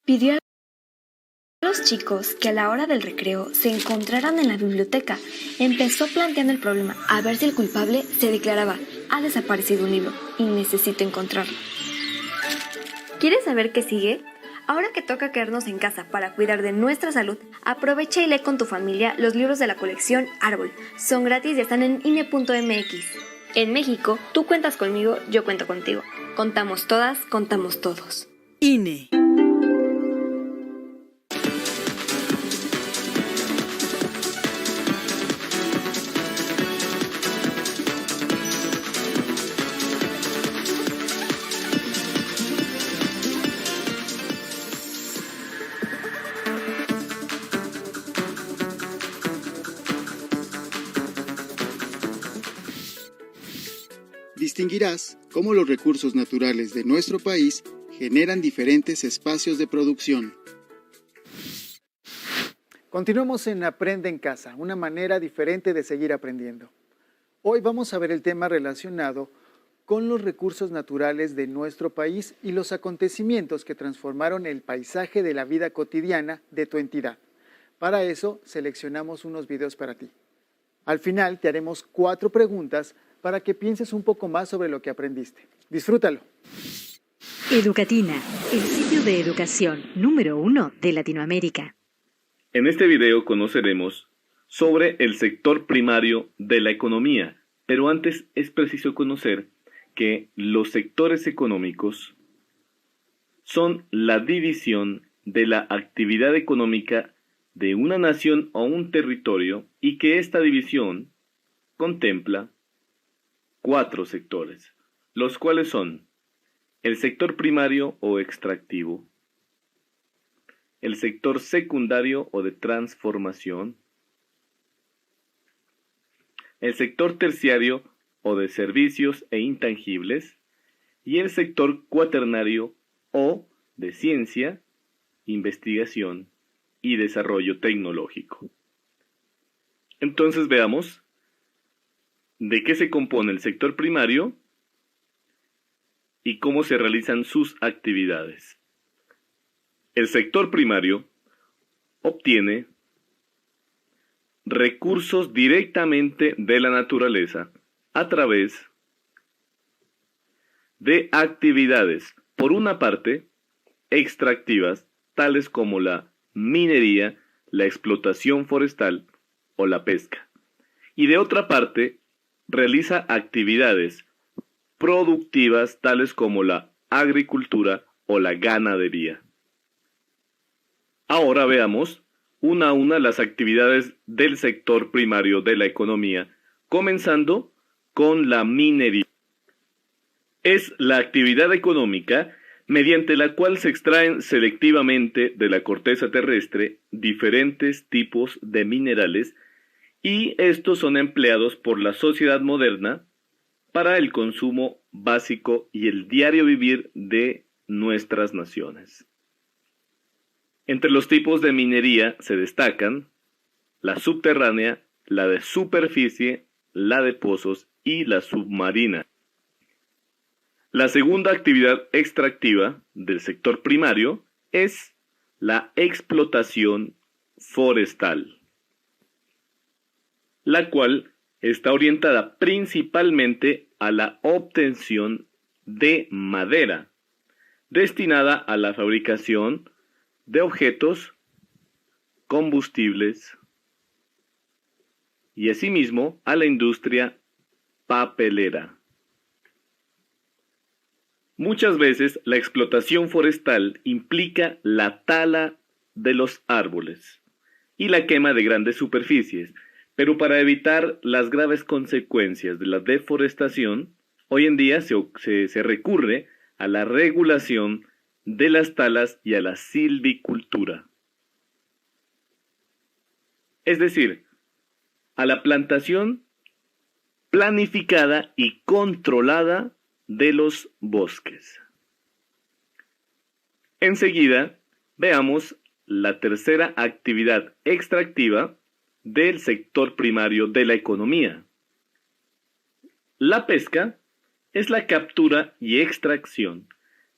Pidió a los chicos que a la hora del recreo se encontraran en la biblioteca. Empezó planteando el problema, a ver si el culpable se declaraba: ha desaparecido un libro y necesito encontrarlo. ¿Quieres saber qué sigue? Ahora que toca quedarnos en casa para cuidar de nuestra salud, aprovecha y lee con tu familia los libros de la colección Árbol. Son gratis y están en INE.mx. En México, tú cuentas conmigo, yo cuento contigo. Contamos todas, contamos todos. INE. Distinguirás cómo los recursos naturales de nuestro país generan diferentes espacios de producción. Continuamos en Aprende en Casa, una manera diferente de seguir aprendiendo. Hoy vamos a ver el tema relacionado con los recursos naturales de nuestro país y los acontecimientos que transformaron el paisaje de la vida cotidiana de tu entidad. Para eso, seleccionamos unos videos para ti. Al final te haremos 4 preguntas para que pienses un poco más sobre lo que aprendiste. Disfrútalo. Educatina, el sitio de educación número 1 de Latinoamérica. En este video conoceremos sobre el sector primario de la economía, pero antes es preciso conocer que los sectores económicos son la división de la actividad económica de una nación o un territorio y que esta división contempla 4 sectores, los cuales son el sector primario o extractivo, el sector secundario o de transformación, el sector terciario o de servicios e intangibles, y el sector cuaternario o de ciencia, investigación y desarrollo tecnológico. Entonces veamos de qué se compone el sector primario y cómo se realizan sus actividades. El sector primario obtiene recursos directamente de la naturaleza a través de actividades, por una parte, extractivas, tales como la minería, la explotación forestal o la pesca, y de otra parte, realiza actividades productivas tales como la agricultura o la ganadería. Ahora veamos una a una las actividades del sector primario de la economía, comenzando con la minería. Es la actividad económica mediante la cual se extraen selectivamente de la corteza terrestre diferentes tipos de minerales y estos son empleados por la sociedad moderna para el consumo básico y el diario vivir de nuestras naciones. Entre los tipos de minería se destacan la subterránea, la de superficie, la de pozos y la submarina. La segunda actividad extractiva del sector primario es la explotación forestal, la cual está orientada principalmente a la obtención de madera, destinada a la fabricación de objetos, combustibles y asimismo a la industria papelera. Muchas veces la explotación forestal implica la tala de los árboles y la quema de grandes superficies, pero para evitar las graves consecuencias de la deforestación, hoy en día se recurre a la regulación de las talas y a la silvicultura. Es decir, a la plantación planificada y controlada de los bosques. Enseguida, veamos la tercera actividad extractiva del sector primario de la economía. La pesca es la captura y extracción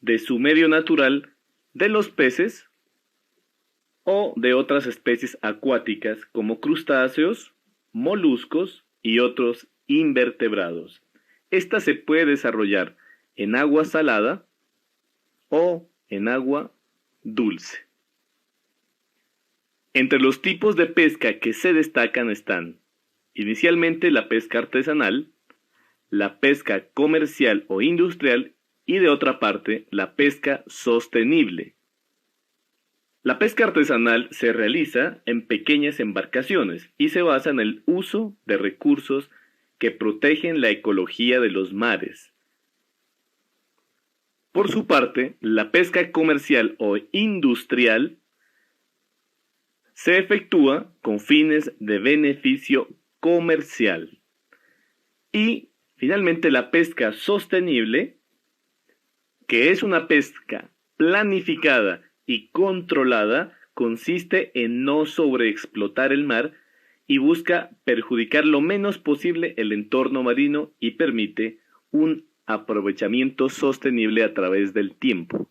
de su medio natural de los peces o de otras especies acuáticas como crustáceos, moluscos y otros invertebrados. Esta se puede desarrollar en agua salada o en agua dulce. Entre los tipos de pesca que se destacan están, inicialmente, la pesca artesanal, la pesca comercial o industrial y, de otra parte, la pesca sostenible. La pesca artesanal se realiza en pequeñas embarcaciones y se basa en el uso de recursos que protegen la ecología de los mares. Por su parte, la pesca comercial o industrial se efectúa con fines de beneficio comercial. Y, finalmente, la pesca sostenible, que es una pesca planificada y controlada, consiste en no sobreexplotar el mar y busca perjudicar lo menos posible el entorno marino y permite un aprovechamiento sostenible a través del tiempo.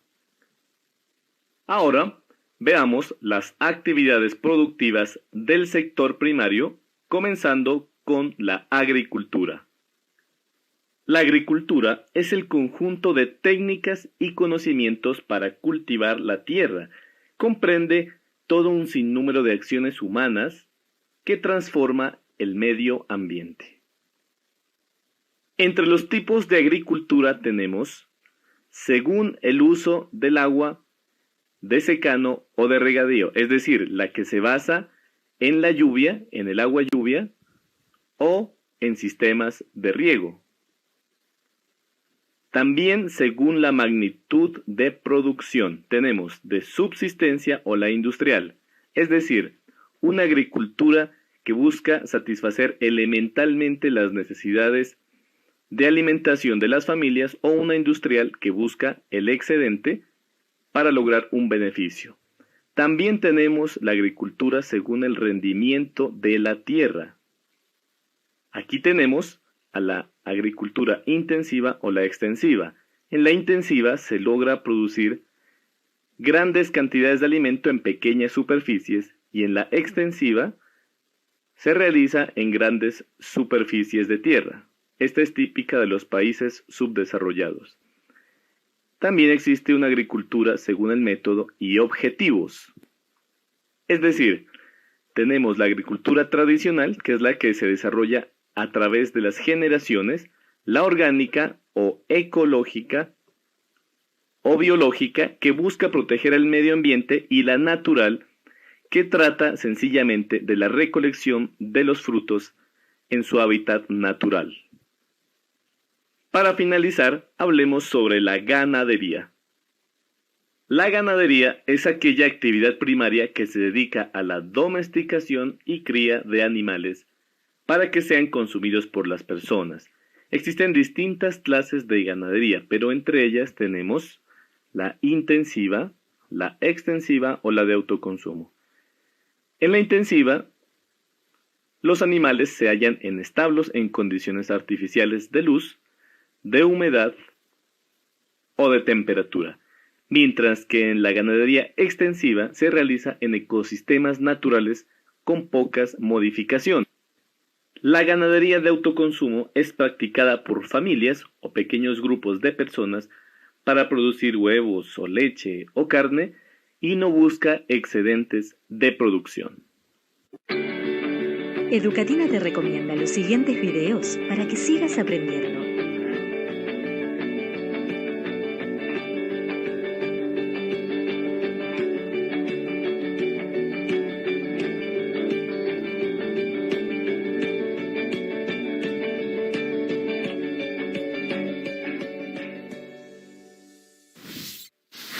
Ahora, veamos las actividades productivas del sector primario, comenzando con la agricultura. La agricultura es el conjunto de técnicas y conocimientos para cultivar la tierra. Comprende todo un sinnúmero de acciones humanas que transforma el medio ambiente. Entre los tipos de agricultura tenemos, según el uso del agua, de secano o de regadío, es decir, la que se basa en la lluvia, en el agua lluvia, o en sistemas de riego. También según la magnitud de producción, tenemos de subsistencia o la industrial, es decir, una agricultura que busca satisfacer elementalmente las necesidades de alimentación de las familias, o una industrial que busca el excedente para lograr un beneficio. También tenemos la agricultura según el rendimiento de la tierra. Aquí tenemos a la agricultura intensiva o la extensiva. En la intensiva se logra producir grandes cantidades de alimento en pequeñas superficies, y en la extensiva se realiza en grandes superficies de tierra. Esta es típica de los países subdesarrollados. También existe una agricultura según el método y objetivos. Es decir, tenemos la agricultura tradicional, que es la que se desarrolla a través de las generaciones, la orgánica o ecológica o biológica, que busca proteger el medio ambiente, y la natural, que trata sencillamente de la recolección de los frutos en su hábitat natural. Para finalizar, hablemos sobre la ganadería. La ganadería es aquella actividad primaria que se dedica a la domesticación y cría de animales para que sean consumidos por las personas. Existen distintas clases de ganadería, pero entre ellas tenemos la intensiva, la extensiva o la de autoconsumo. En la intensiva, los animales se hallan en establos en condiciones artificiales de luz, de humedad o de temperatura, mientras que en la ganadería extensiva se realiza en ecosistemas naturales con pocas modificaciones. La ganadería de autoconsumo es practicada por familias o pequeños grupos de personas para producir huevos o leche o carne, y no busca excedentes de producción. Educatina te recomienda los siguientes videos para que sigas aprendiendo.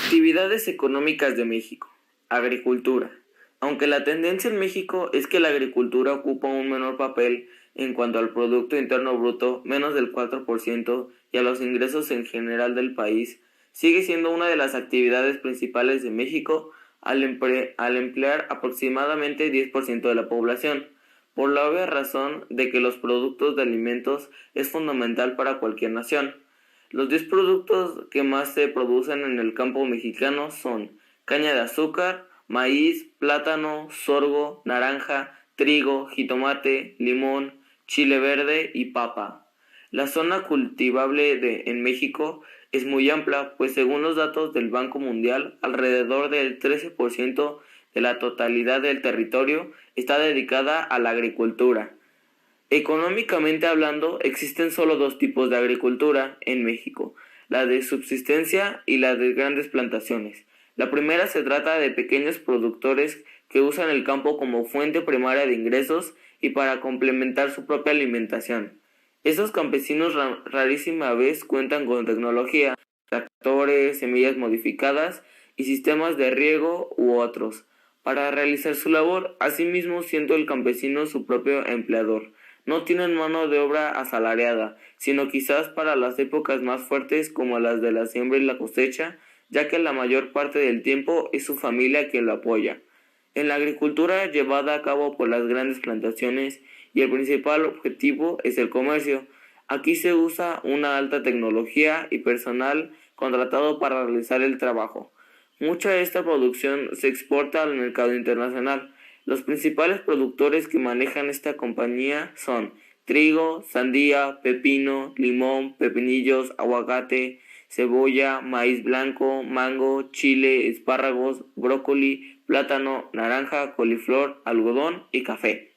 Actividades económicas de México. Agricultura. Aunque la tendencia en México es que la agricultura ocupa un menor papel en cuanto al Producto Interno Bruto, menos del 4%, y a los ingresos en general del país, sigue siendo una de las actividades principales de México al emplear aproximadamente 10% de la población, por la obvia razón de que los productos de alimentos es fundamental para cualquier nación. Los 10 productos que más se producen en el campo mexicano son caña de azúcar, maíz, plátano, sorgo, naranja, trigo, jitomate, limón, chile verde y papa. La zona cultivable en México es muy amplia, pues según los datos del Banco Mundial, alrededor del 13% de la totalidad del territorio está dedicada a la agricultura. Económicamente hablando, existen solo dos tipos de agricultura en México, la de subsistencia y la de grandes plantaciones. La primera se trata de pequeños productores que usan el campo como fuente primaria de ingresos y para complementar su propia alimentación. Estos campesinos rarísima vez cuentan con tecnología, tractores, semillas modificadas y sistemas de riego u otros para realizar su labor. Asimismo, siendo el campesino su propio empleador. No tienen mano de obra asalariada, sino quizás para las épocas más fuertes como las de la siembra y la cosecha, ya que la mayor parte del tiempo es su familia quien lo apoya. En la agricultura llevada a cabo por las grandes plantaciones y el principal objetivo es el comercio. Aquí se usa una alta tecnología y personal contratado para realizar el trabajo. Mucha de esta producción se exporta al mercado internacional. Los principales productores que manejan esta compañía son trigo, sandía, pepino, limón, pepinillos, aguacate, cebolla, maíz blanco, mango, chile, espárragos, brócoli, plátano, naranja, coliflor, algodón y café.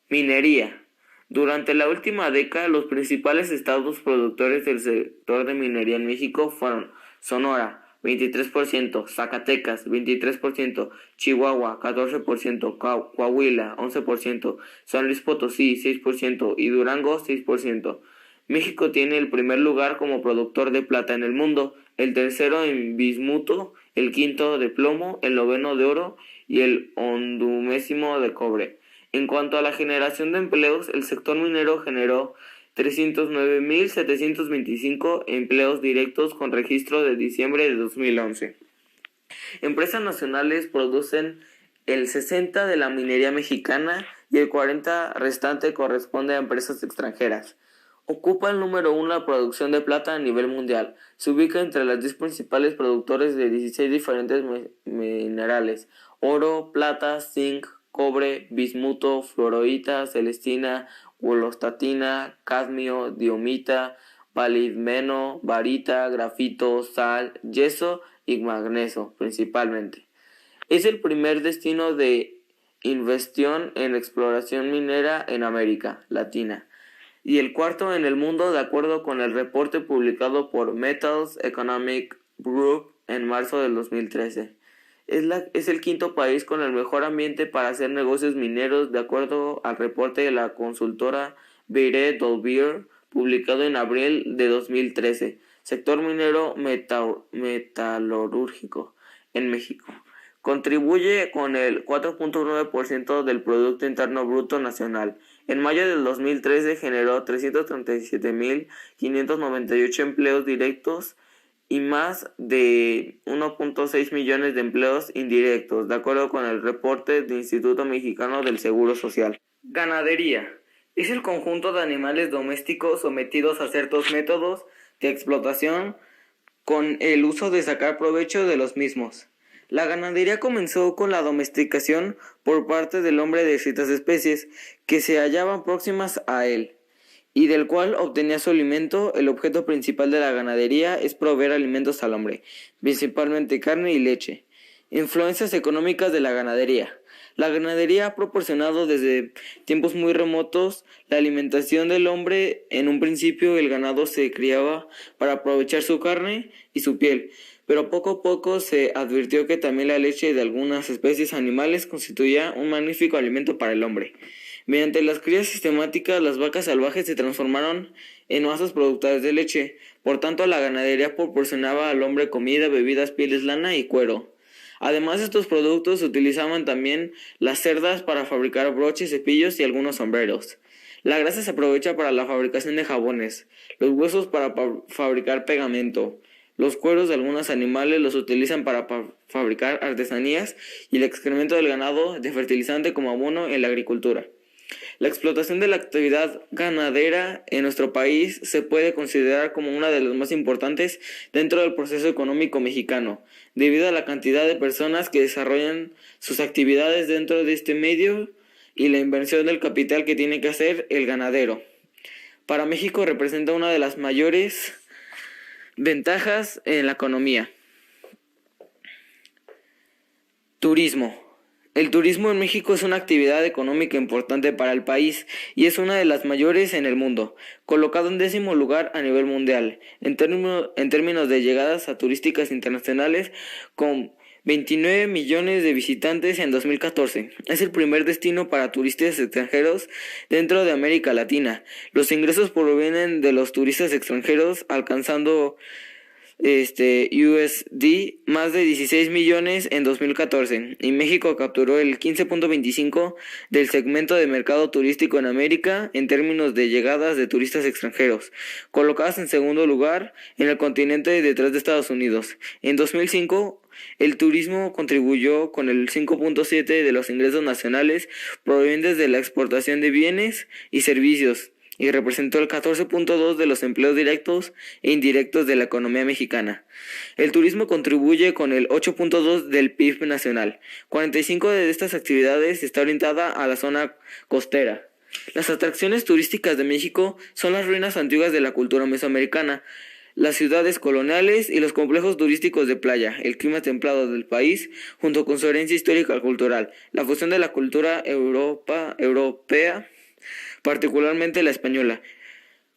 Minería. Durante la última década, los principales estados productores del sector de minería en México fueron Sonora, 23%, Zacatecas, 23%, Chihuahua, 14%, Coahuila, 11%, San Luis Potosí, 6% y Durango, 6%. México tiene el primer lugar como productor de plata en el mundo, el tercero en bismuto, el quinto de plomo, el noveno de oro y el 11º de cobre. En cuanto a la generación de empleos, el sector minero generó 309.725 empleos directos con registro de diciembre de 2011. Empresas nacionales producen el 60% de la minería mexicana y el 40% restante corresponde a empresas extranjeras. Ocupa el número 1 la producción de plata a nivel mundial. Se ubica entre las 10 principales productores de 16 diferentes minerales: oro, plata, zinc, cobre, bismuto, fluorita, celestina, wolostatina, cadmio, diomita, palidmeno, barita, grafito, sal, yeso y magnesio principalmente. Es el primer destino de inversión en exploración minera en América Latina y el cuarto en el mundo, de acuerdo con el reporte publicado por Metals Economic Group en marzo del 2013. Es el quinto país con el mejor ambiente para hacer negocios mineros, de acuerdo al reporte de la consultora Beire Dolbear, publicado en abril de 2013. Sector minero metalúrgico en México. Contribuye con el 4.9% del Producto Interno Bruto Nacional. En mayo del 2013 generó 337.598 empleos directos y más de 1.6 millones de empleos indirectos, de acuerdo con el reporte del Instituto Mexicano del Seguro Social. Ganadería. Es el conjunto de animales domésticos sometidos a ciertos métodos de explotación con el uso de sacar provecho de los mismos. La ganadería comenzó con la domesticación por parte del hombre de ciertas especies que se hallaban próximas a él y del cual obtenía su alimento. El objeto principal de la ganadería es proveer alimentos al hombre, principalmente carne y leche. Influencias económicas de la ganadería. La ganadería ha proporcionado desde tiempos muy remotos la alimentación del hombre. En un principio el ganado se criaba para aprovechar su carne y su piel, pero poco a poco se advirtió que también la leche de algunas especies animales constituía un magnífico alimento para el hombre. Mediante las crías sistemáticas, las vacas salvajes se transformaron en masas productoras de leche. Por tanto, la ganadería proporcionaba al hombre comida, bebidas, pieles, lana y cuero. Además, estos productos se utilizaban también las cerdas para fabricar broches, cepillos y algunos sombreros. La grasa se aprovecha para la fabricación de jabones, los huesos para fabricar pegamento. Los cueros de algunos animales los utilizan para fabricar artesanías y el excremento del ganado de fertilizante como abono en la agricultura. La explotación de la actividad ganadera en nuestro país se puede considerar como una de las más importantes dentro del proceso económico mexicano, debido a la cantidad de personas que desarrollan sus actividades dentro de este medio y la inversión del capital que tiene que hacer el ganadero. Para México representa una de las mayores ventajas en la economía. Turismo. El turismo en México es una actividad económica importante para el país y es una de las mayores en el mundo, colocado en 10º lugar a nivel mundial, en términos de llegadas a turísticas internacionales, con 29 millones de visitantes en 2014. Es el primer destino para turistas extranjeros dentro de América Latina. Los ingresos provienen de los turistas extranjeros, alcanzando USD más de 16 millones en 2014, y México capturó el 15.25% del segmento de mercado turístico en América en términos de llegadas de turistas extranjeros, colocadas en segundo lugar en el continente detrás de Estados Unidos. En 2005, el turismo contribuyó con el 5.7% de los ingresos nacionales provenientes de la exportación de bienes y servicios, y representó el 14.2% de los empleos directos e indirectos de la economía mexicana. El turismo contribuye con el 8.2% del PIB nacional. 45% de estas actividades está orientada a la zona costera. Las atracciones turísticas de México son las ruinas antiguas de la cultura mesoamericana, las ciudades coloniales y los complejos turísticos de playa, el clima templado del país, junto con su herencia histórica y cultural, la fusión de la cultura europea, particularmente la española,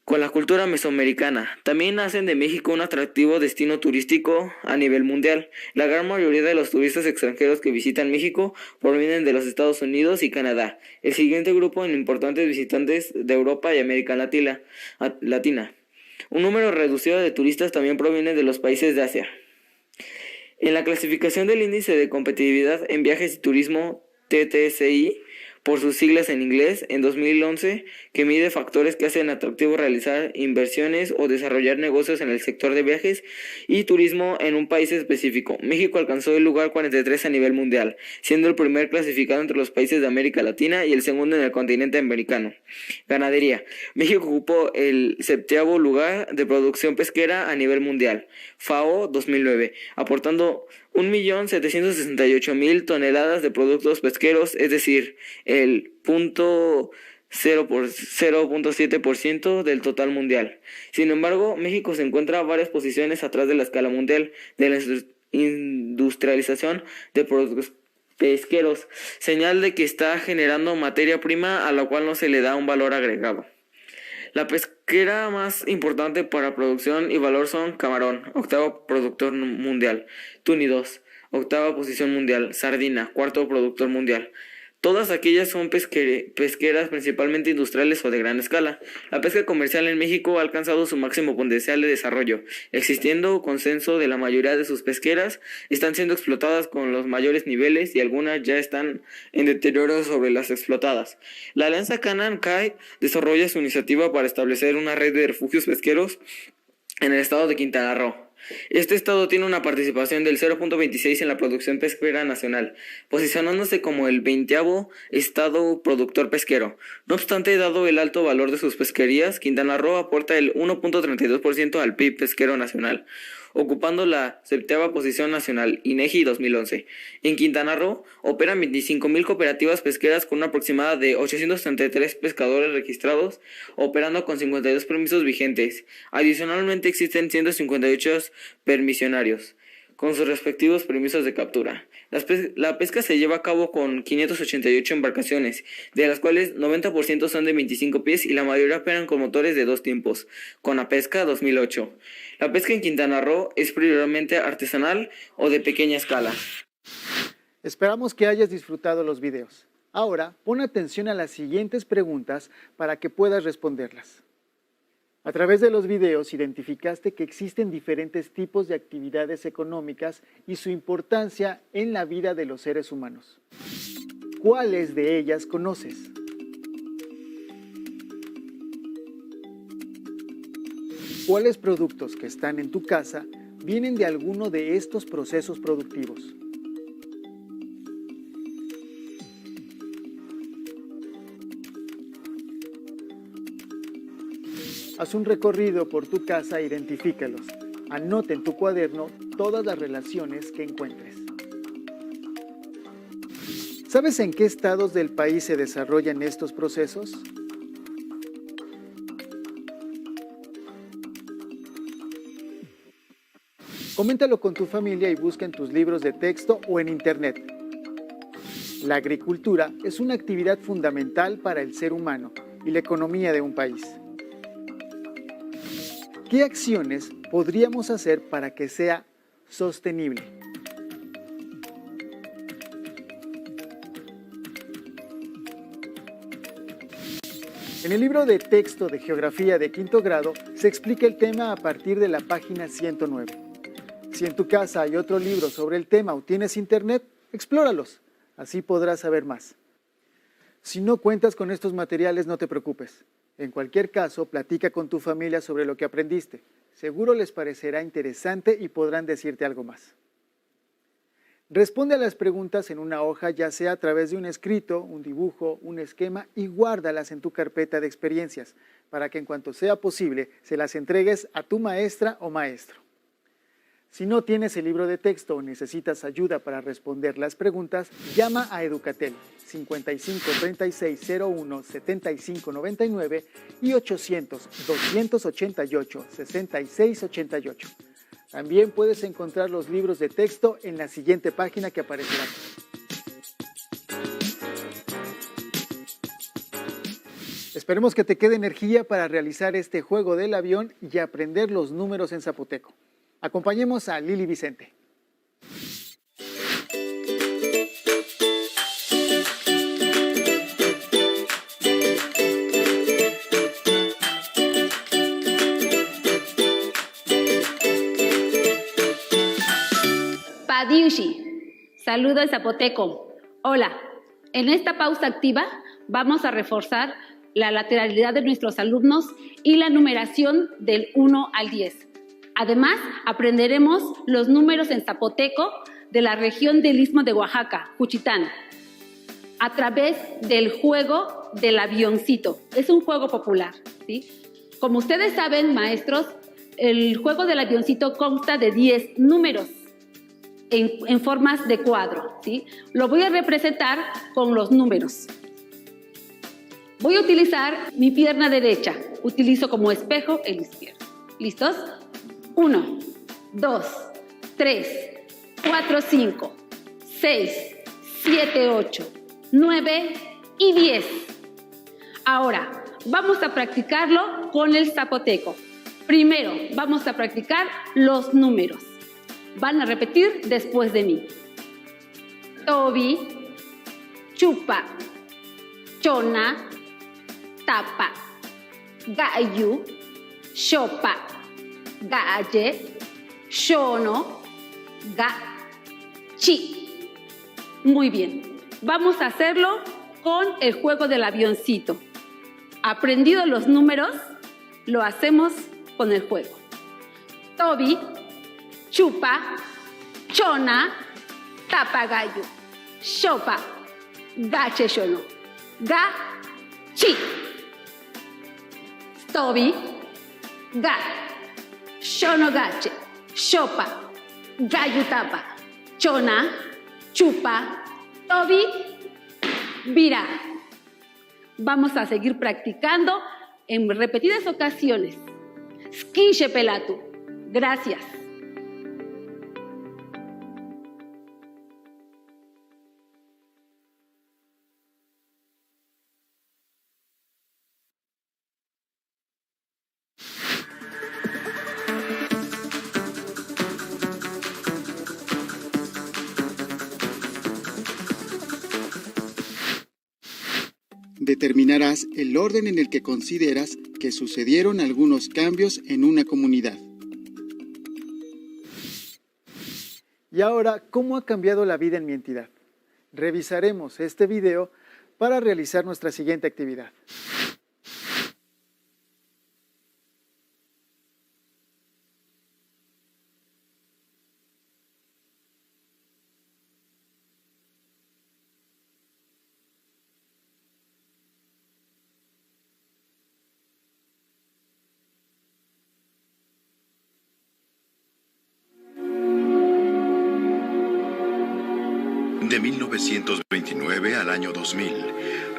con la cultura mesoamericana. También hacen de México un atractivo destino turístico a nivel mundial. La gran mayoría de los turistas extranjeros que visitan México provienen de los Estados Unidos y Canadá. El siguiente grupo en importantes visitantes de Europa y América Latina. Un número reducido de turistas también proviene de los países de Asia. En la clasificación del índice de competitividad en viajes y turismo, TTSI, por sus siglas en inglés, en 2011, que mide factores que hacen atractivo realizar inversiones o desarrollar negocios en el sector de viajes y turismo en un país específico. México alcanzó el lugar 43 a nivel mundial, siendo el primer clasificado entre los países de América Latina y el segundo en el continente americano. Ganadería. México ocupó el 7º lugar de producción pesquera a nivel mundial, FAO 2009, aportando 1.768.000 toneladas de productos pesqueros, es decir, el 0.7% del total mundial. Sin embargo, México se encuentra a varias posiciones atrás de la escala mundial de la industrialización de productos pesqueros, señal de que está generando materia prima a la cual no se le da un valor agregado. La pesquera más importante para producción y valor son camarón, 8º productor mundial, tuni 2, 8ª posición mundial, sardina, 4º productor mundial. Todas aquellas son pesqueras principalmente industriales o de gran escala. La pesca comercial en México ha alcanzado su máximo potencial de desarrollo, existiendo consenso de la mayoría de sus pesqueras, están siendo explotadas con los mayores niveles y algunas ya están en deterioro sobre las explotadas. La Alianza Canaan-CAI desarrolla su iniciativa para establecer una red de refugios pesqueros en el estado de Quintana Roo. Este estado tiene una participación del 0.26% en la producción pesquera nacional, posicionándose como el 20º estado productor pesquero. No obstante, dado el alto valor de sus pesquerías, Quintana Roo aporta el 1.32% al PIB pesquero nacional, ocupando la 7ª posición nacional, INEGI 2011. En Quintana Roo operan 25.000 cooperativas pesqueras con una aproximada de 833 pescadores registrados, operando con 52 permisos vigentes. Adicionalmente existen 158 permisionarios, con sus respectivos permisos de captura. La pesca se lleva a cabo con 588 embarcaciones, de las cuales 90% son de 25 pies y la mayoría operan con motores de 2 tiempos, con la pesca 2008. La pesca en Quintana Roo es prioritariamente artesanal o de pequeña escala. Esperamos que hayas disfrutado los videos. Ahora, pon atención a las siguientes preguntas para que puedas responderlas. A través de los videos identificaste que existen diferentes tipos de actividades económicas y su importancia en la vida de los seres humanos. ¿Cuáles de ellas conoces? ¿Cuáles productos que están en tu casa vienen de alguno de estos procesos productivos? Haz un recorrido por tu casa e identifícalos. Anota en tu cuaderno todas las relaciones que encuentres. ¿Sabes en qué estados del país se desarrollan estos procesos? Coméntalo con tu familia y busca en tus libros de texto o en internet. La agricultura es una actividad fundamental para el ser humano y la economía de un país. ¿Qué acciones podríamos hacer para que sea sostenible? En el libro de texto de Geografía de quinto grado se explica el tema a partir de la página 109. Si en tu casa hay otro libro sobre el tema o tienes internet, explóralos, así podrás saber más. Si no cuentas con estos materiales, no te preocupes. En cualquier caso, platica con tu familia sobre lo que aprendiste. Seguro les parecerá interesante y podrán decirte algo más. Responde a las preguntas en una hoja, ya sea a través de un escrito, un dibujo, un esquema, y guárdalas en tu carpeta de experiencias, para que en cuanto sea posible se las entregues a tu maestra o maestro. Si no tienes el libro de texto o necesitas ayuda para responder las preguntas, llama a Educatel 55 36 01 75 99 y 800 288 66 88. También puedes encontrar los libros de texto en la siguiente página que aparecerá. Esperemos que te quede energía para realizar este juego del avión y aprender los números en zapoteco. Acompañemos a Lili Vicente. Padiushi, saludo en zapoteco. Hola, en esta pausa activa vamos a reforzar la lateralidad de nuestros alumnos y la numeración del 1 al 10. Además, aprenderemos los números en zapoteco de la región del Istmo de Oaxaca, Juchitán, a través del juego del avioncito. Es un juego popular, ¿sí? Como ustedes saben, maestros, el juego del avioncito consta de 10 números en formas de cuadro, ¿sí? Lo voy a representar con los números. Voy a utilizar mi pierna derecha. Utilizo como espejo el izquierdo. ¿Listos? 1, 2, 3, 4, 5, 6, 7, 8, 9 y 10. Ahora, vamos a practicarlo con el zapoteco. Primero, vamos a practicar los números. Van a repetir después de mí. Tobi, chupa, chona, tapa, gayu, shopa, galle, shono, chi. Muy bien. Vamos a hacerlo con el juego del avioncito. Aprendidos los números, lo hacemos con el juego. Tobi, chupa, chona, tapa gallo, shopa, gache shono, chi. Tobi, ga, shono gache, shopa, gallo tapa, chona, chupa, tobi, vira. Vamos a seguir practicando en repetidas ocasiones. Skinche pelatu. Gracias. Determinarás el orden en el que consideras que sucedieron algunos cambios en una comunidad. Y ahora, ¿cómo ha cambiado la vida en mi entidad? Revisaremos este video para realizar nuestra siguiente actividad. De 1929 al año 2000,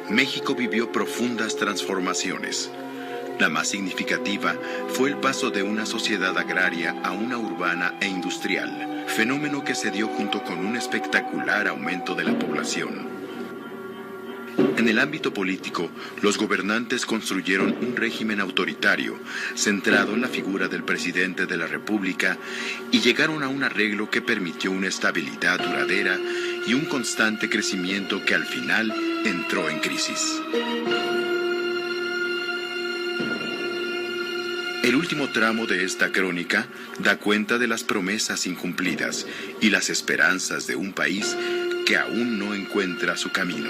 México vivió profundas transformaciones. La más significativa fue el paso de una sociedad agraria a una urbana e industrial, fenómeno que se dio junto con un espectacular aumento de la población. En el ámbito político, los gobernantes construyeron un régimen autoritario, centrado en la figura del presidente de la República, y llegaron a un arreglo que permitió una estabilidad duradera y un constante crecimiento que al final entró en crisis. El último tramo de esta crónica da cuenta de las promesas incumplidas y las esperanzas de un país que aún no encuentra su camino.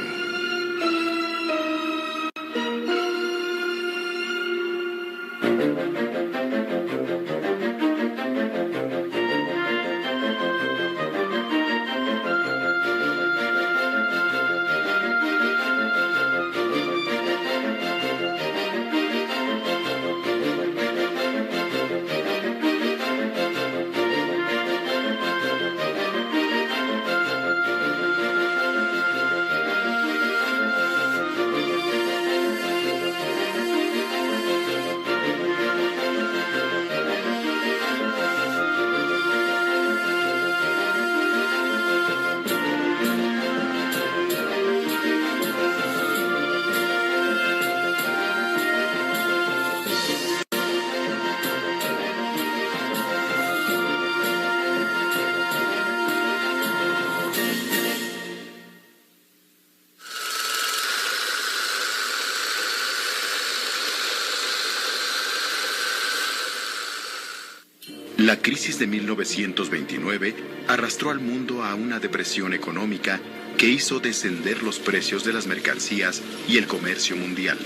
La crisis de 1929 arrastró al mundo a una depresión económica que hizo descender los precios de las mercancías y el comercio mundial.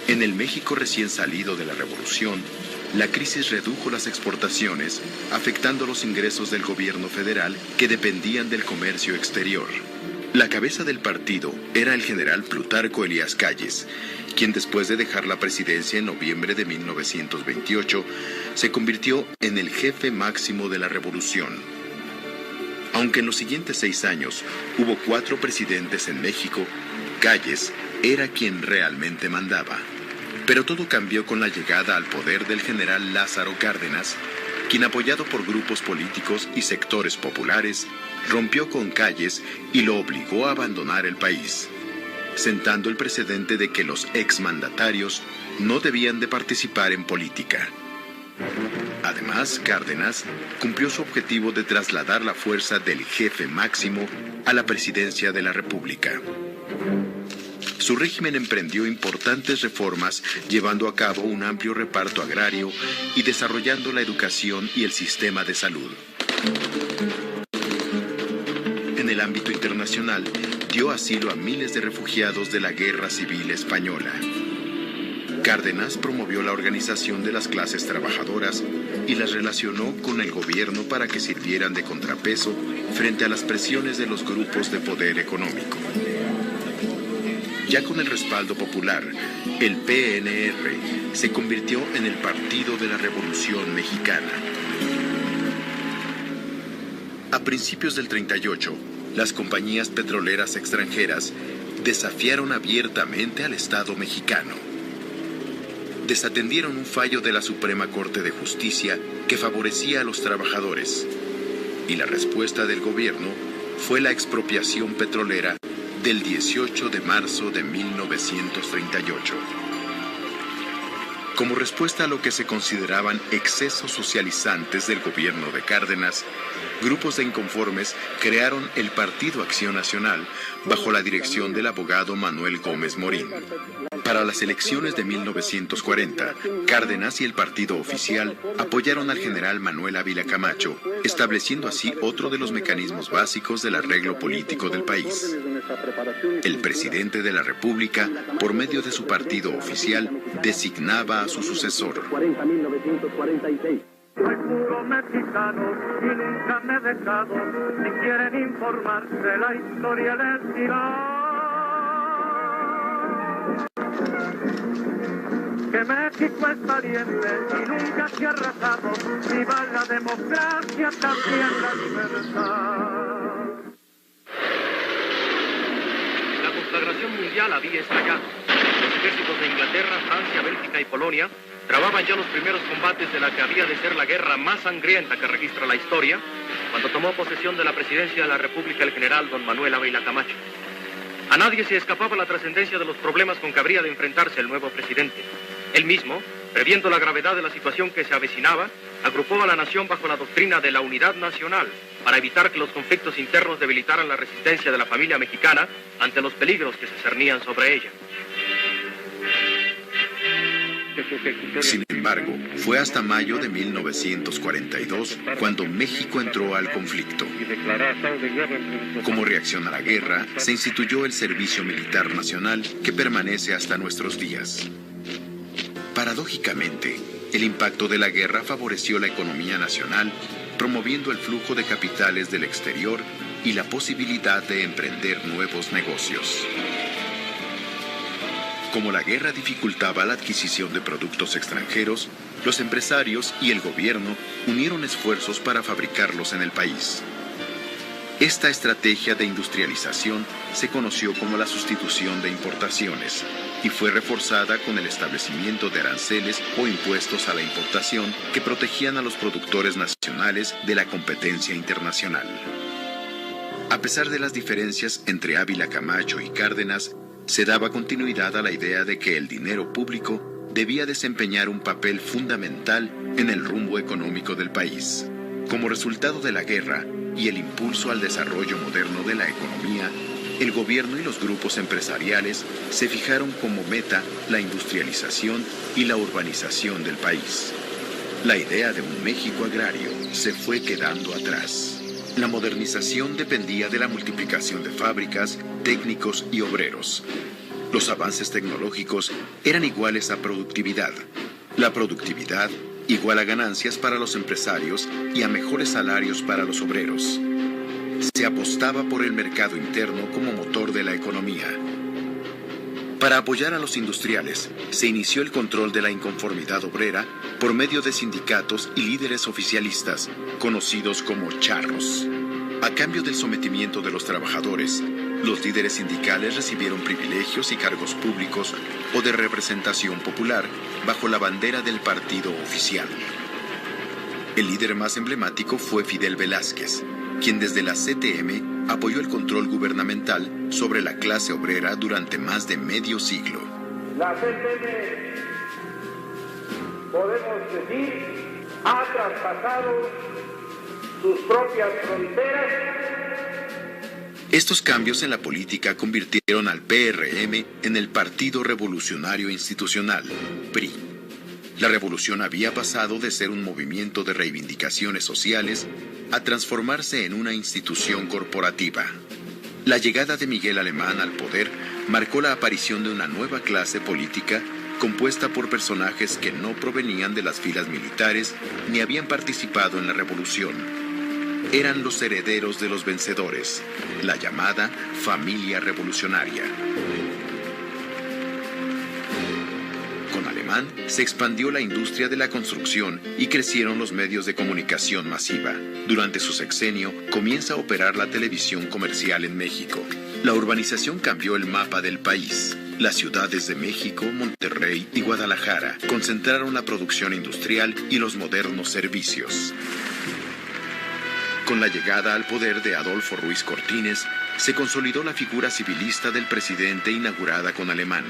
En el México recién salido de la Revolución, la crisis redujo las exportaciones, afectando los ingresos del gobierno federal que dependían del comercio exterior. La cabeza del partido era el general Plutarco Elías Calles, quien después de dejar la presidencia en noviembre de 1928, se convirtió en el jefe máximo de la revolución. Aunque en los siguientes 6 años hubo 4 presidentes en México, Calles era quien realmente mandaba. Pero todo cambió con la llegada al poder del general Lázaro Cárdenas, quien, apoyado por grupos políticos y sectores populares, rompió con Calles y lo obligó a abandonar el país, sentando el precedente de que los exmandatarios no debían de participar en política. Además, Cárdenas cumplió su objetivo de trasladar la fuerza del jefe máximo a la presidencia de la República. Su régimen emprendió importantes reformas, llevando a cabo un amplio reparto agrario y desarrollando la educación y el sistema de salud. En el ámbito internacional, dio asilo a miles de refugiados de la Guerra Civil Española. Cárdenas promovió la organización de las clases trabajadoras y las relacionó con el gobierno para que sirvieran de contrapeso frente a las presiones de los grupos de poder económico. Ya con el respaldo popular, el PNR se convirtió en el Partido de la Revolución Mexicana. A principios del 38, las compañías petroleras extranjeras desafiaron abiertamente al Estado mexicano. Desatendieron un fallo de la Suprema Corte de Justicia que favorecía a los trabajadores, y la respuesta del gobierno fue la expropiación petrolera del 18 de marzo de 1938. Como respuesta a lo que se consideraban excesos socializantes del gobierno de Cárdenas, grupos de inconformes crearon el Partido Acción Nacional bajo la dirección del abogado Manuel Gómez Morín. Para las elecciones de 1940, Cárdenas y el partido oficial apoyaron al general Manuel Ávila Camacho, estableciendo así otro de los mecanismos básicos del arreglo político del país. El presidente de la República, por medio de su partido oficial, designaba a su sucesor. Soy puro mexicano y nunca me he dejado. Si quieren informarse, la historia les dirá que México es valiente y nunca se ha rajado. Viva la democracia, también la libertad. mundial había estallado. Los ejércitos de Inglaterra, Francia, Bélgica y Polonia trababan ya los primeros combates de la que había de ser la guerra más sangrienta que registra la historia, cuando tomó posesión de la presidencia de la República el general don Manuel Ávila Camacho. A nadie se escapaba la trascendencia de los problemas con que habría de enfrentarse el nuevo presidente. Él mismo, previendo la gravedad de la situación que se avecinaba, agrupó a la nación bajo la doctrina de la unidad nacional para evitar que los conflictos internos debilitaran la resistencia de la familia mexicana ante los peligros que se cernían sobre ella. Sin embargo, fue hasta mayo de 1942 cuando México entró al conflicto. Como reacción a la guerra, se instituyó el Servicio Militar Nacional, que permanece hasta nuestros días. Paradójicamente, el impacto de la guerra favoreció la economía nacional, promoviendo el flujo de capitales del exterior y la posibilidad de emprender nuevos negocios. Como la guerra dificultaba la adquisición de productos extranjeros, los empresarios y el gobierno unieron esfuerzos para fabricarlos en el país. Esta estrategia de industrialización se conoció como la sustitución de importaciones y fue reforzada con el establecimiento de aranceles o impuestos a la importación que protegían a los productores nacionales de la competencia internacional. A pesar de las diferencias entre Ávila Camacho y Cárdenas, se daba continuidad a la idea de que el dinero público debía desempeñar un papel fundamental en el rumbo económico del país. Como resultado de la guerra y el impulso al desarrollo moderno de la economía, el gobierno y los grupos empresariales se fijaron como meta la industrialización y la urbanización del país. La idea de un México agrario se fue quedando atrás. La modernización dependía de la multiplicación de fábricas, técnicos y obreros. Los avances tecnológicos eran iguales a productividad. La productividad igual a ganancias para los empresarios y a mejores salarios para los obreros. Se apostaba por el mercado interno como motor de la economía. Para apoyar a los industriales, se inició el control de la inconformidad obrera por medio de sindicatos y líderes oficialistas, conocidos como charros. A cambio del sometimiento de los trabajadores, los líderes sindicales recibieron privilegios y cargos públicos o de representación popular bajo la bandera del partido oficial. El líder más emblemático fue Fidel Velázquez, quien desde la CTM apoyó el control gubernamental sobre la clase obrera durante más de medio siglo. La CTM, podemos decir, ha traspasado sus propias fronteras. Estos cambios en la política convirtieron al PRM en el Partido Revolucionario Institucional, PRI. La revolución había pasado de ser un movimiento de reivindicaciones sociales a transformarse en una institución corporativa. La llegada de Miguel Alemán al poder marcó la aparición de una nueva clase política compuesta por personajes que no provenían de las filas militares ni habían participado en la revolución. Eran los herederos de los vencedores, la llamada familia revolucionaria. Con Alemán se expandió la industria de la construcción y crecieron los medios de comunicación masiva. Durante su sexenio comienza a operar la televisión comercial en México. La urbanización cambió el mapa del país. Las ciudades de México, Monterrey y Guadalajara concentraron la producción industrial y los modernos servicios. Con la llegada al poder de Adolfo Ruiz Cortines, se consolidó la figura civilista del presidente inaugurada con Alemán.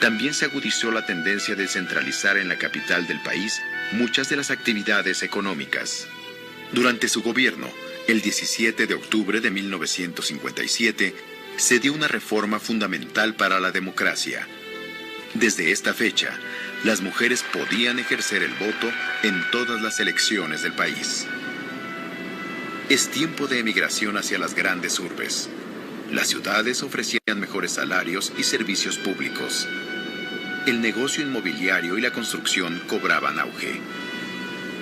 También se agudizó la tendencia de centralizar en la capital del país muchas de las actividades económicas. Durante su gobierno, el 17 de octubre de 1957, se dio una reforma fundamental para la democracia. Desde esta fecha, las mujeres podían ejercer el voto en todas las elecciones del país. Es tiempo de emigración hacia las grandes urbes. Las ciudades ofrecían mejores salarios y servicios públicos. El negocio inmobiliario y la construcción cobraban auge.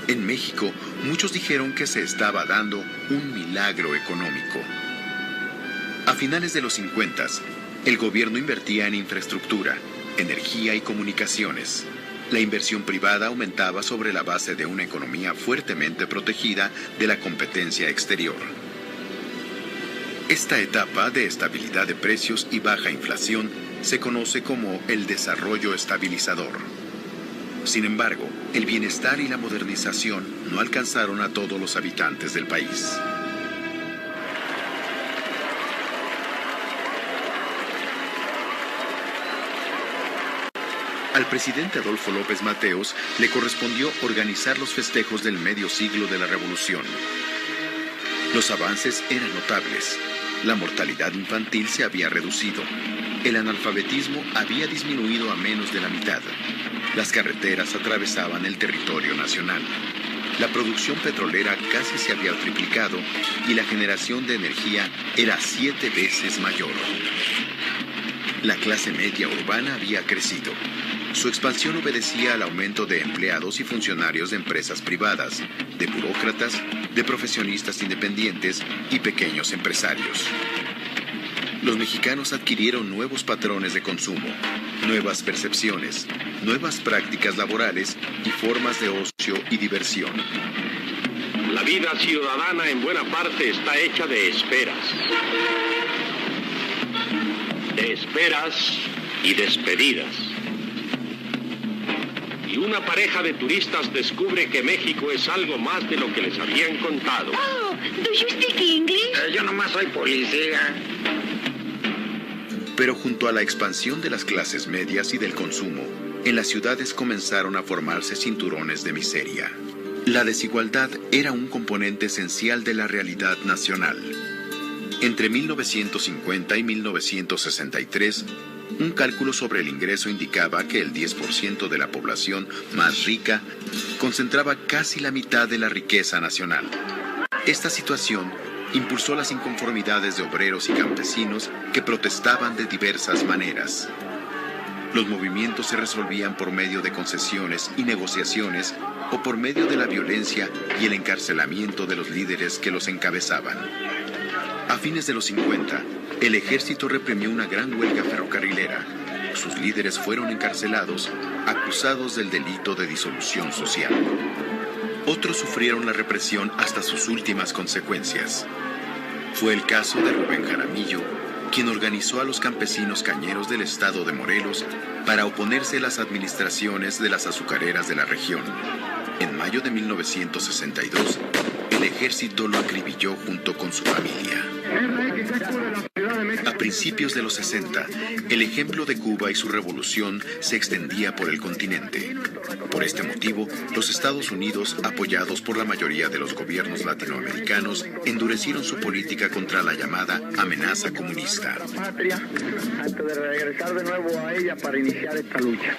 En México, muchos dijeron que se estaba dando un milagro económico. A finales de los 50, el gobierno invertía en infraestructura, energía y comunicaciones. La inversión privada aumentaba sobre la base de una economía fuertemente protegida de la competencia exterior. Esta etapa de estabilidad de precios y baja inflación se conoce como el desarrollo estabilizador. Sin embargo, el bienestar y la modernización no alcanzaron a todos los habitantes del país. Al presidente Adolfo López Mateos le correspondió organizar los festejos del medio siglo de la Revolución. Los avances eran notables. La mortalidad infantil se había reducido. El analfabetismo había disminuido a menos de la mitad. Las carreteras atravesaban el territorio nacional. La producción petrolera casi se había triplicado y la generación de energía era 7 veces mayor. La clase media urbana había crecido. Su expansión obedecía al aumento de empleados y funcionarios de empresas privadas, de burócratas, de profesionistas independientes y pequeños empresarios. Los mexicanos adquirieron nuevos patrones de consumo, nuevas percepciones, nuevas prácticas laborales y formas de ocio y diversión. La vida ciudadana en buena parte está hecha de esperas. De esperas y despedidas. Y una pareja de turistas descubre que México es algo más de lo que les habían contado. Oh, do you speak English? Yo nomás soy policía. Pero junto a la expansión de las clases medias y del consumo, en las ciudades comenzaron a formarse cinturones de miseria. La desigualdad era un componente esencial de la realidad nacional. Entre 1950 y 1963, un cálculo sobre el ingreso indicaba que el 10% de la población más rica concentraba casi la mitad de la riqueza nacional. Esta situación impulsó las inconformidades de obreros y campesinos que protestaban de diversas maneras. Los movimientos se resolvían por medio de concesiones y negociaciones o por medio de la violencia y el encarcelamiento de los líderes que los encabezaban. A fines de los 50, el ejército reprimió una gran huelga ferrocarrilera. Sus líderes fueron encarcelados, acusados del delito de disolución social. Otros sufrieron la represión hasta sus últimas consecuencias. Fue el caso de Rubén Jaramillo, quien organizó a los campesinos cañeros del estado de Morelos para oponerse a las administraciones de las azucareras de la región. En mayo de 1962, el ejército lo acribilló junto con su familia. A principios de los 60, el ejemplo de Cuba y su revolución se extendía por el continente. Por este motivo, los Estados Unidos, apoyados por la mayoría de los gobiernos latinoamericanos, endurecieron su política contra la llamada amenaza comunista.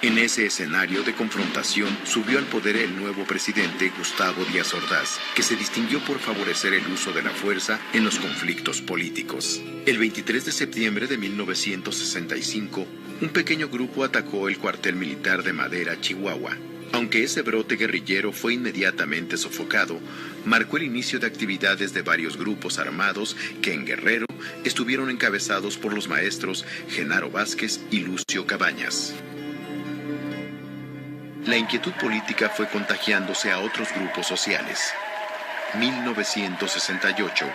En ese escenario de confrontación, subió al poder el nuevo presidente Gustavo Díaz Ordaz, que se distinguió por favorecer el uso de la fuerza en los conflictos políticos. El 23 de septiembre de 1965, un pequeño grupo atacó el cuartel militar de Madera, Chihuahua. Aunque ese brote guerrillero fue inmediatamente sofocado, marcó el inicio de actividades de varios grupos armados que en Guerrero estuvieron encabezados por los maestros Genaro Vázquez y Lucio Cabañas. La inquietud política fue contagiándose a otros grupos sociales. 1968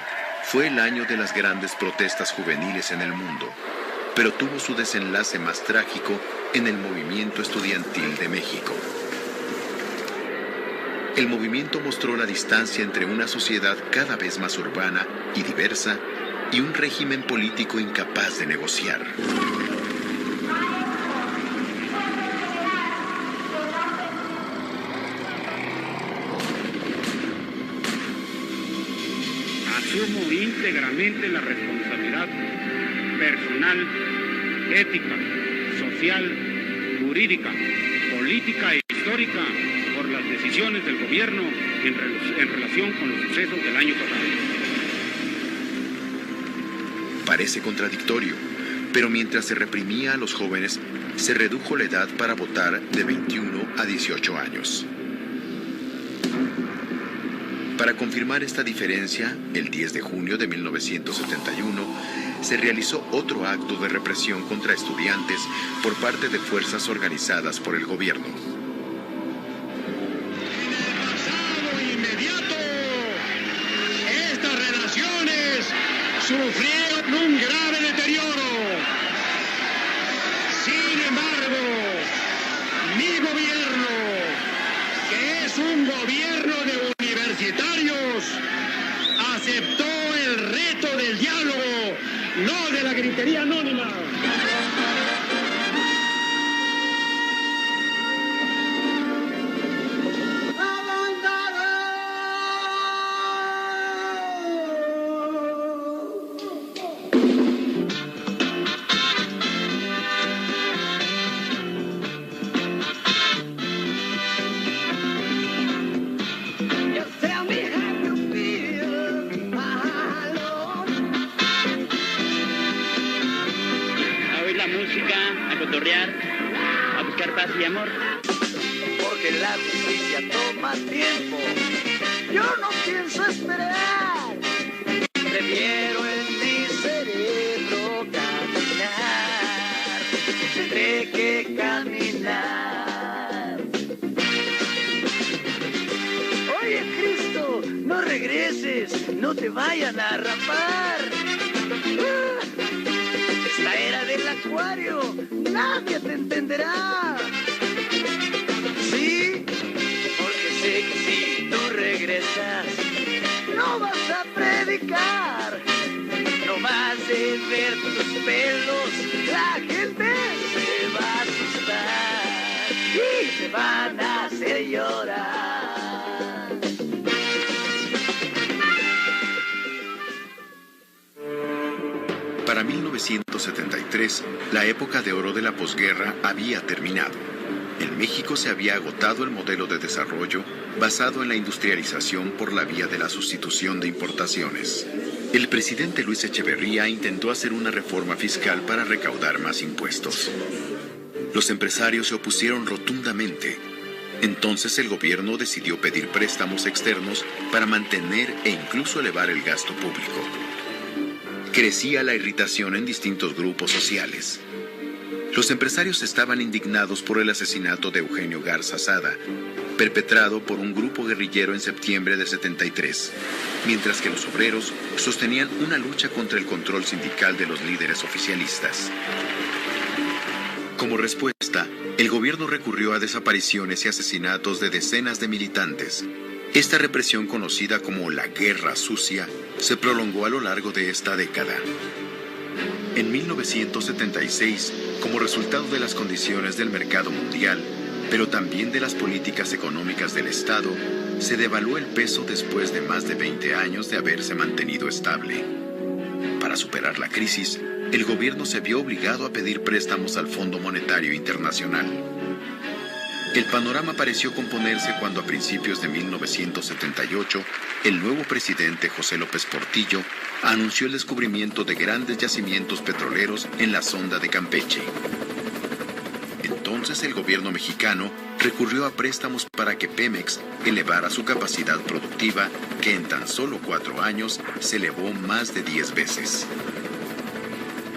fue el año de las grandes protestas juveniles en el mundo, pero tuvo su desenlace más trágico en el movimiento estudiantil de México. El movimiento mostró la distancia entre una sociedad cada vez más urbana y diversa y un régimen político incapaz de negociar. Asumo íntegramente la responsabilidad personal, ética, social, jurídica, política e histórica por las decisiones del gobierno en relación con los sucesos del año pasado. Parece contradictorio, pero mientras se reprimía a los jóvenes, se redujo la edad para votar de 21 a 18 años. Para confirmar esta diferencia, el 10 de junio de 1971, se realizó otro acto de represión contra estudiantes por parte de fuerzas organizadas por el gobierno. Estas relaciones sufrieron aceptó el reto del diálogo, no de la gritería anónima. A buscar paz y amor. Porque la justicia toma tiempo. Yo no pienso esperar. Prefiero en mi cerebro caminar. Tendré que caminar. Oye, Cristo, no regreses. No te vayan a rapar. Esta era del acuario, nadie te entenderá. Sí, porque sé que si tú regresas, no vas a predicar. No más de ver tus pelos, la gente se va a asustar y te van a hacer llorar. Para 1973, la época de oro de la posguerra había terminado. En México se había agotado el modelo de desarrollo basado en la industrialización por la vía de la sustitución de importaciones. El presidente Luis Echeverría intentó hacer una reforma fiscal para recaudar más impuestos. Los empresarios se opusieron rotundamente. Entonces el gobierno decidió pedir préstamos externos para mantener e incluso elevar el gasto público. Crecía la irritación en distintos grupos sociales. Los empresarios estaban indignados por el asesinato de Eugenio Garza Sada, perpetrado por un grupo guerrillero en septiembre de 73, mientras que los obreros sostenían una lucha contra el control sindical de los líderes oficialistas. Como respuesta, el gobierno recurrió a desapariciones y asesinatos de decenas de militantes. Esta represión, conocida como la Guerra Sucia, se prolongó a lo largo de esta década. En 1976, como resultado de las condiciones del mercado mundial, pero también de las políticas económicas del Estado, se devaluó el peso después de más de 20 años de haberse mantenido estable. Para superar la crisis, el gobierno se vio obligado a pedir préstamos al Fondo Monetario Internacional. El panorama pareció componerse cuando a principios de 1978, el nuevo presidente José López Portillo anunció el descubrimiento de grandes yacimientos petroleros en la sonda de Campeche. Entonces el gobierno mexicano recurrió a préstamos para que Pemex elevara su capacidad productiva, que en tan solo 4 años se elevó más de 10 veces.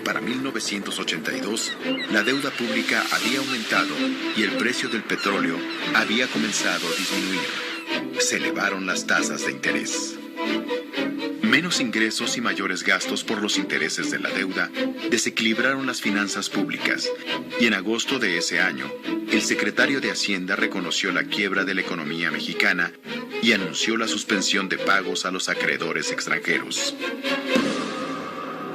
Para 1982, la deuda pública había aumentado y el precio del petróleo había comenzado a disminuir. Se elevaron las tasas de interés. Menos ingresos y mayores gastos por los intereses de la deuda desequilibraron las finanzas públicas, y en agosto de ese año, el secretario de Hacienda reconoció la quiebra de la economía mexicana y anunció la suspensión de pagos a los acreedores extranjeros.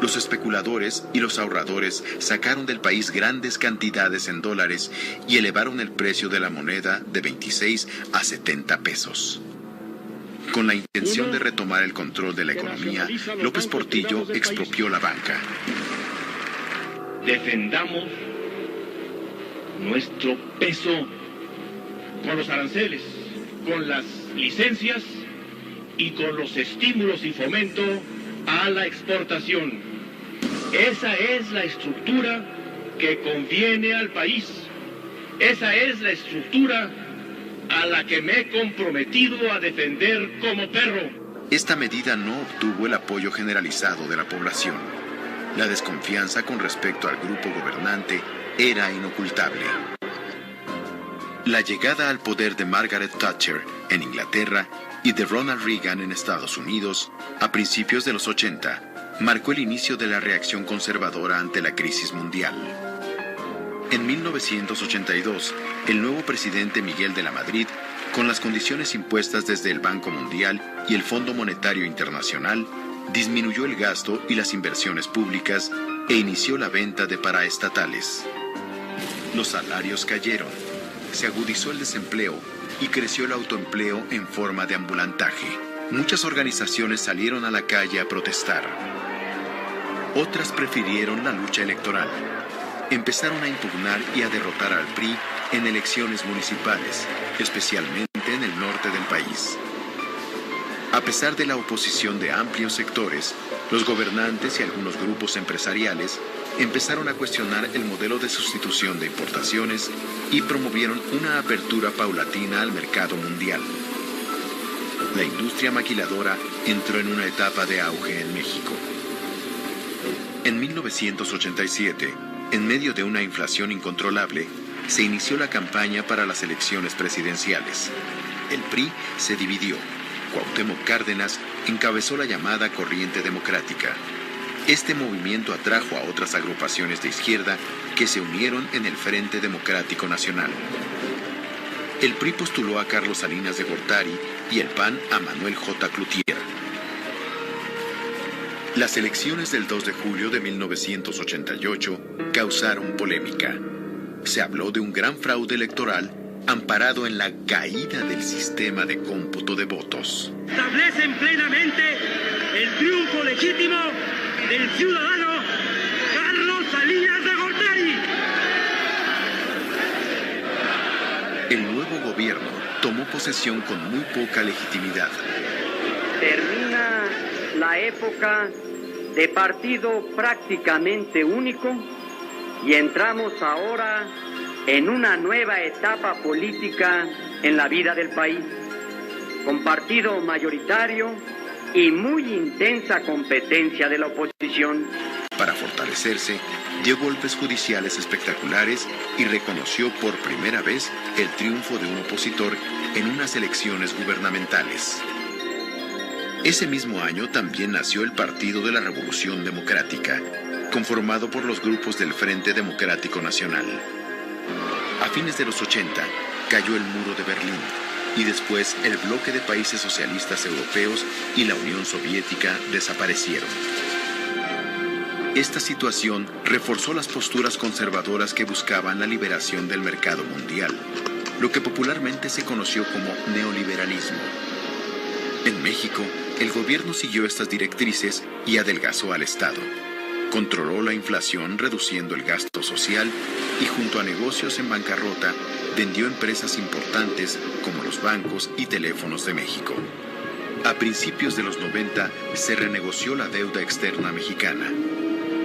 Los especuladores y los ahorradores sacaron del país grandes cantidades en dólares y elevaron el precio de la moneda de 26 a 70 pesos. Con la intención de retomar el control de la economía, López Portillo expropió la banca. Defendamos nuestro peso con los aranceles, con las licencias y con los estímulos y fomento a la exportación. Esa es la estructura que conviene al país. Esa es la estructura a la que me he comprometido a defender como perro. Esta medida no obtuvo el apoyo generalizado de la población. La desconfianza con respecto al grupo gobernante era inocultable. La llegada al poder de Margaret Thatcher en Inglaterra y de Ronald Reagan en Estados Unidos a principios de los 80 marcó el inicio de la reacción conservadora ante la crisis mundial. En 1982, el nuevo presidente Miguel de la Madrid Con las condiciones impuestas desde el Banco Mundial y el Fondo Monetario Internacional, disminuyó el gasto y las inversiones públicas e inició la venta de paraestatales. Los salarios cayeron, se agudizó el desempleo y creció el autoempleo en forma de ambulantaje. Muchas organizaciones salieron a la calle a protestar. Otras prefirieron la lucha electoral. Empezaron a impugnar y a derrotar al PRI en elecciones municipales, especialmente en el norte del país. A pesar de la oposición de amplios sectores, los gobernantes y algunos grupos empresariales empezaron a cuestionar el modelo de sustitución de importaciones y promovieron una apertura paulatina al mercado mundial. La industria maquiladora entró en una etapa de auge en México. En 1987, en medio de una inflación incontrolable, se inició la campaña para las elecciones presidenciales. El PRI se dividió. Cuauhtémoc Cárdenas encabezó la llamada Corriente Democrática. Este movimiento atrajo a otras agrupaciones de izquierda que se unieron en el Frente Democrático Nacional. El PRI postuló a Carlos Salinas de Gortari y el PAN a Manuel J. Cloutier. Las elecciones del 2 de julio de 1988 causaron polémica. Se habló de un gran fraude electoral amparado en la caída del sistema de cómputo de votos. Establecen plenamente el triunfo legítimo del ciudadano Carlos Salinas de Gortari. El nuevo gobierno tomó posesión con muy poca legitimidad. Termina la época de partido prácticamente único y entramos ahora en una nueva etapa política en la vida del país, con partido mayoritario y muy intensa competencia de la oposición. Para fortalecerse, dio golpes judiciales espectaculares y reconoció por primera vez el triunfo de un opositor en unas elecciones gubernamentales. Ese mismo año también nació el Partido de la Revolución Democrática, conformado por los grupos del Frente Democrático Nacional. A fines de los 80, cayó el muro de Berlín y después el bloque de países socialistas europeos y la Unión Soviética desaparecieron. Esta situación reforzó las posturas conservadoras que buscaban la liberación del mercado mundial, lo que popularmente se conoció como neoliberalismo. En México, el gobierno siguió estas directrices y adelgazó al Estado. Controló la inflación reduciendo el gasto social y junto a negocios en bancarrota vendió empresas importantes como los bancos y teléfonos de México. A principios de los 90 se renegoció la deuda externa mexicana.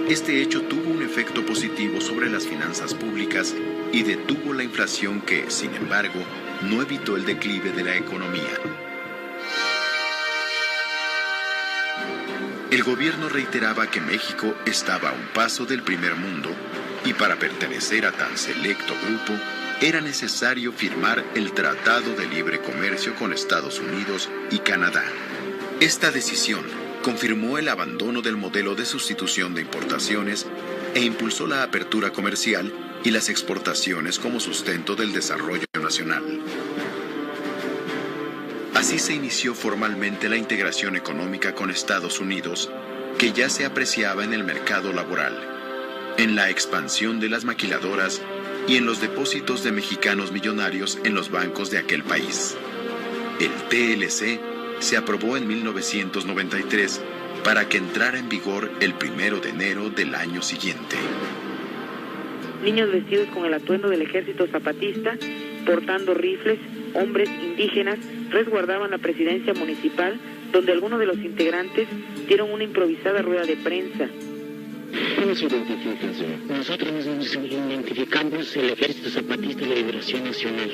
Este hecho tuvo un efecto positivo sobre las finanzas públicas y detuvo la inflación que, sin embargo, no evitó el declive de la economía. El gobierno reiteraba que México estaba a un paso del primer mundo y para pertenecer a tan selecto grupo era necesario firmar el Tratado de Libre Comercio con Estados Unidos y Canadá. Esta decisión confirmó el abandono del modelo de sustitución de importaciones e impulsó la apertura comercial y las exportaciones como sustento del desarrollo nacional. Así se inició formalmente la integración económica con Estados Unidos, que ya se apreciaba en el mercado laboral, en la expansión de las maquiladoras y en los depósitos de mexicanos millonarios en los bancos de aquel país. El TLC se aprobó en 1993 para que entrara en vigor el 1 de enero del año siguiente. Niños vestidos con el atuendo del ejército zapatista, portando rifles, hombres indígenas, resguardaban la presidencia municipal, donde algunos de los integrantes dieron una improvisada rueda de prensa. ¿Cómo se identifican, señor? Nosotros nos identificamos el Ejército Zapatista de Liberación Nacional.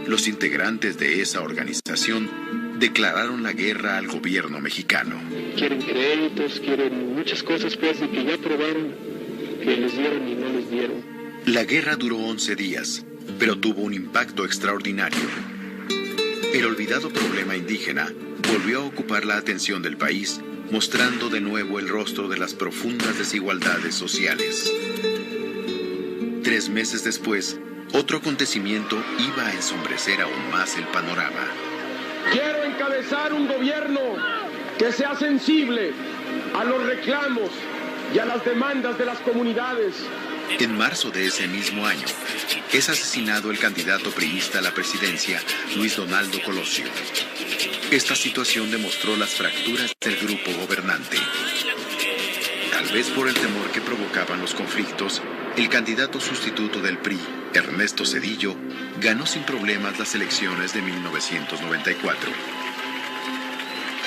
Los integrantes de esa organización declararon la guerra al gobierno mexicano. Quieren créditos, quieren muchas cosas, pues, de que ya probaron que les dieron y no les dieron. La guerra duró 11 días, pero tuvo un impacto extraordinario. El olvidado problema indígena volvió a ocupar la atención del país, mostrando de nuevo el rostro de las profundas desigualdades sociales. 3 meses después, otro acontecimiento iba a ensombrecer aún más el panorama. Quiero encabezar un gobierno que sea sensible a los reclamos y a las demandas de las comunidades. En marzo de ese mismo año, es asesinado el candidato priista a la presidencia, Luis Donaldo Colosio. Esta situación demostró las fracturas del grupo gobernante. Tal vez por el temor que provocaban los conflictos, el candidato sustituto del PRI, Ernesto Zedillo, ganó sin problemas las elecciones de 1994.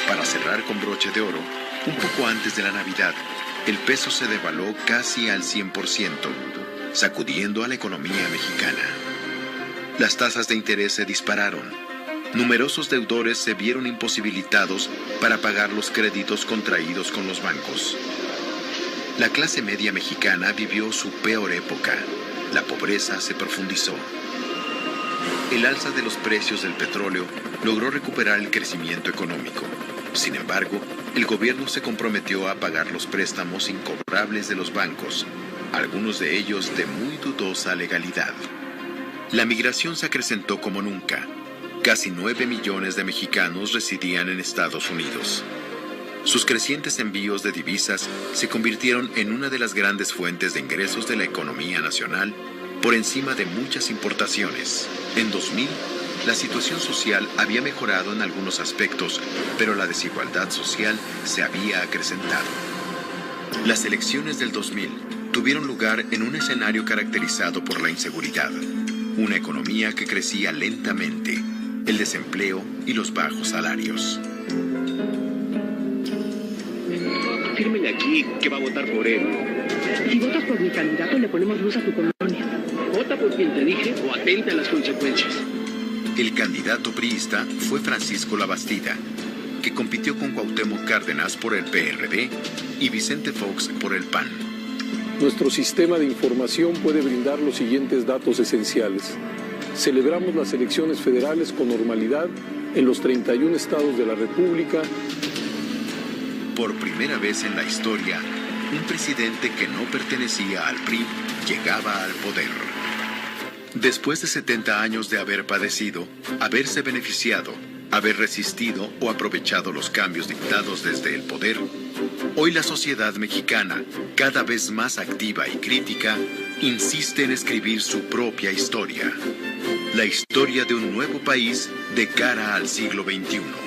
Para cerrar con broche de oro, un poco antes de la Navidad, el peso se devaluó casi al 100%, sacudiendo a la economía mexicana. Las tasas de interés se dispararon. Numerosos deudores se vieron imposibilitados para pagar los créditos contraídos con los bancos. La clase media mexicana vivió su peor época. La pobreza se profundizó. El alza de los precios del petróleo logró recuperar el crecimiento económico. Sin embargo, el gobierno se comprometió a pagar los préstamos incobrables de los bancos, algunos de ellos de muy dudosa legalidad. La migración se acrecentó como nunca. Casi 9 millones de mexicanos residían en Estados Unidos. Sus crecientes envíos de divisas se convirtieron en una de las grandes fuentes de ingresos de la economía nacional, por encima de muchas importaciones. En 2000, la situación social había mejorado en algunos aspectos, pero la desigualdad social se había acrecentado. Las elecciones del 2000 tuvieron lugar en un escenario caracterizado por la inseguridad, una economía que crecía lentamente, el desempleo y los bajos salarios. Fírmele aquí que va a votar por él. Si votas por mi candidato, le ponemos luz a tu colonia. Vota por quien te dije o atenta a las consecuencias. El candidato priista fue Francisco Labastida, que compitió con Cuauhtémoc Cárdenas por el PRD y Vicente Fox por el PAN. Nuestro sistema de información puede brindar los siguientes datos esenciales. Celebramos las elecciones federales con normalidad en los 31 estados de la República. Por primera vez en la historia, un presidente que no pertenecía al PRI llegaba al poder. Después de 70 años de haber padecido, haberse beneficiado, haber resistido o aprovechado los cambios dictados desde el poder, hoy la sociedad mexicana, cada vez más activa y crítica, insiste en escribir su propia historia. La historia de un nuevo país de cara al siglo XXI.